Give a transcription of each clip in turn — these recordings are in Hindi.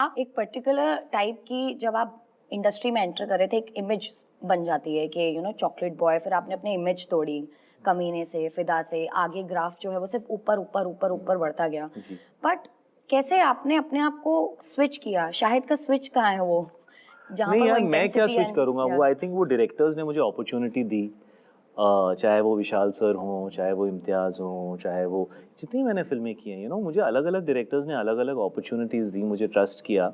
आप एक पर्टिकुलर टाइप की, जब आप इंडस्ट्री में एंटर कर रहे थे, एक इमेज बन जाती है कि चॉकलेट बॉय, फिर आपने अपनी इमेज तोड़ी कमीने से, फिदा से, आगे ग्राफ जो है वो सिर्फ ऊपर ऊपर ऊपर ऊपर बढ़ता गया। बट कैसे आपने अपने आप को स्विच किया? शाहिद का स्विच कहाँ है वो, जहाँ नहीं पर वो यार, मैं क्या intensity स्विच and- करूंगा, वो आई थिंक वो डायरेक्टर्स ने मुझे अपॉर्चुनिटी दी, चाहे वो विशाल सर हों, चाहे वो इम्तियाज़ हों, चाहे वो जितनी मैंने फिल्में की हैं, मुझे अलग अलग डायरेक्टर्स ने अलग अलग अपॉर्चुनिटीज़ दी, मुझे ट्रस्ट किया।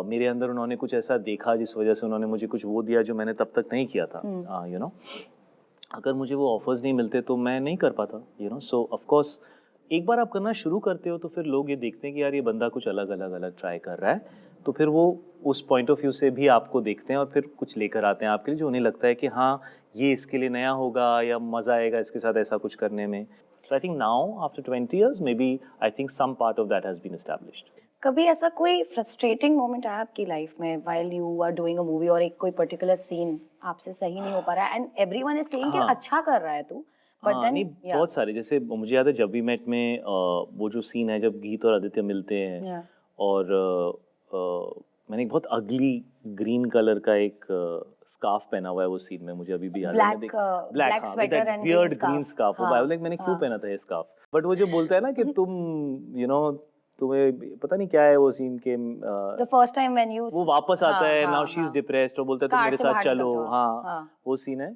मेरे अंदर उन्होंने कुछ ऐसा देखा जिस वजह से उन्होंने मुझे कुछ वो दिया जो मैंने तब तक नहीं किया था। अगर मुझे वो ऑफर्स नहीं मिलते तो मैं नहीं कर पाता, सो ऑफ कोर्स एक बार आप करना शुरू करते हो तो फिर लोग ये देखते हैं कि यार ये बंदा कुछ अलग अलग अलग ट्राई कर रहा है, तो फिर वो उस पॉइंट ऑफ व्यू से भी आपको देखते हैं और फिर कुछ लेकर आते हैं आपके लिए जो उन्हें लगता है कि हाँ ये इसके लिए नया होगा या मज़ा आएगा इसके साथ ऐसा कुछ करने में। So I think now after 20 years may be I think some part of that has been established. कभी ऐसा कोई फ्रस्ट्रेटिंग मोमेंट आया आपकी लाइफ में while you are doing a movie, और एक कोई पर्टिकुलर सीन आपसे सही नहीं हो पा रहा है एंड एवरीवन इज सेइंग कि हाँ। अच्छा कर रहा है तू, बट हाँ नहीं, देन बहुत सारे, जैसे मुझे याद है जब वी मेट में वो जो सीन है जब गीत और आदित्य मिलते हैं और मैंने एक बहुत अगली ग्रीन कलर का एक स्कार्फ पहना हुआ है वो सीन में, मुझे अभी भी याद है। मैं देख ब्लैक, हाँ, with that weird green scarf. वो लाइक मैंने क्यों पहना था ये स्कार्फ, बट वो जो बोलता है ना कि तुम तुम्हें पता नहीं क्या है वो सीन के the first time when you, वो वापस आता है, नाउ शी इज डिप्रेस्ड और बोलता है तुम मेरे साथ चलो। हाँ, वो सीन है।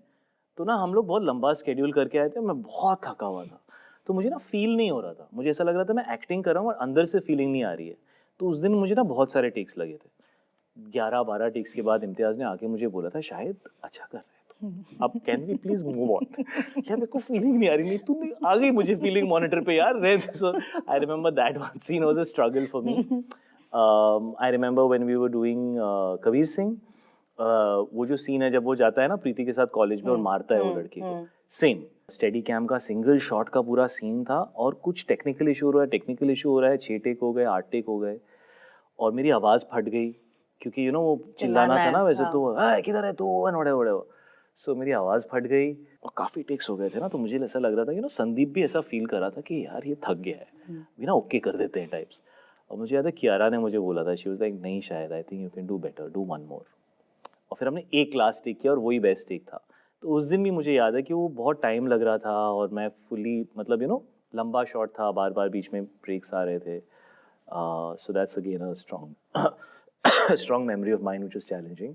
तो ना हम लोग बहुत लंबा स्केड्यूल करके आए थे, मैं बहुत थका हुआ था, तो मुझे ना फील नहीं हो रहा था, मुझे ऐसा लग रहा था मैं एक्टिंग कर रहा हूँ और अंदर से फीलिंग नहीं आ रही है। तो उस दिन मुझे ना बहुत सारे टेक्स लगे थे, 11-12 टेक्स के बाद इम्तियाज़ ने आके मुझे बोला था शायद अच्छा कर रहे हैं तुम, अब can we please move on. यार मेरे को फीलिंग नहीं आ रही, नहीं तू आ गई मुझे फीलिंग मॉनिटर पे यार, रह दे। So I remember that one scene was a struggle for me. I remember when we were doing Kabir Singh, वो जो सीन है जब वो जाता है ना प्रीति के साथ कॉलेज में और मारता है वो लड़की को, सेम स्टेडी कैम का सिंगल शॉट का पूरा सीन था और कुछ टेक्निकल इशू हो रहा है, 6 टेक हो गए, 8 टेक हो गए और मेरी आवाज़ फट गई क्योंकि वो चिल्लाना था ना वैसे, तो किधर है तू एंड व्हाटएवर। सो मेरी आवाज़ फट गई और काफ़ी टेक्स हो गए थे ना, तो मुझे ऐसा लग रहा था कि संदीप भी ऐसा फील कर रहा था कि यार ये थक गया है, बिना ओके कर देते हैं टाइप्स। और मुझे याद है कियारा ने मुझे बोला था, शी वाज लाइक नहीं शायद I think you can do better, do one more. और फिर हमने एक लास्ट टेक किया और वही बेस्ट टेक था। तो उस दिन भी मुझे याद है कि वो बहुत टाइम लग रहा था और मैं फुली मतलब लंबा शॉट था, बार बार बीच में ब्रेक्स आ रहे थे। So that's again a strong memory of mine which was challenging.